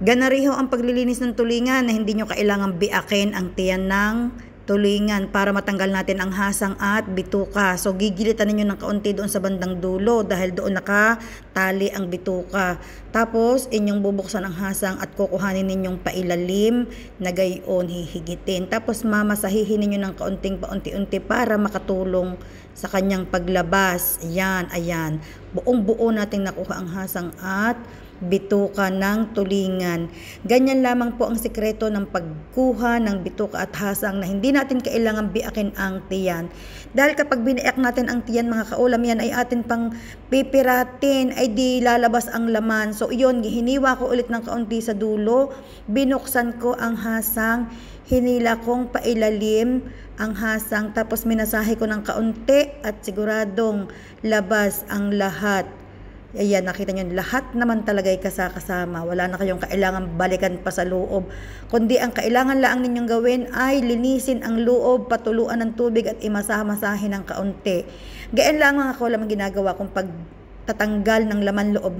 Ganariho ang paglilinis ng tulingan na hindi nyo kailangang biakin ang tiyan ng tulingan para matanggal natin ang hasang at bituka. So gigilitan ninyo ng kaunti doon sa bandang dulo dahil doon nakatali ang bituka. Tapos inyong bubuksan ang hasang at kukuhanin ninyong pailalim na gayon hihigitin. Tapos mamasahihin ninyo ng kaunting paunti-unti para makatulong sa kanyang paglabas. Ayan. Buong buo nating nakuha ang hasang at bituka ng tulingan. Ganyan lamang po ang sikreto ng pagkuha ng bituka at hasang na hindi natin kailangan biakin ang tiyan. Dahil kapag biniak natin ang tiyan mga kaulam, yan ay atin pang pipiratin, ay di lalabas ang laman. So iyon, hiniwa ko ulit ng kaunti sa dulo, binuksan ko ang hasang, hinila kong pailalim ang hasang, tapos minasahe ko ng kaunti at siguradong labas ang lahat. Ayan, nakita nyo, lahat naman talaga ay kasama. Wala na kayong kailangan balikan pa sa loob. Kundi ang kailangan lang ninyong gawin ay linisin ang loob, patuluan ng tubig at imasah-masahin ng kaunti. Gayaan lang mga kaulam ang ginagawa kong pagtatanggal ng laman loob na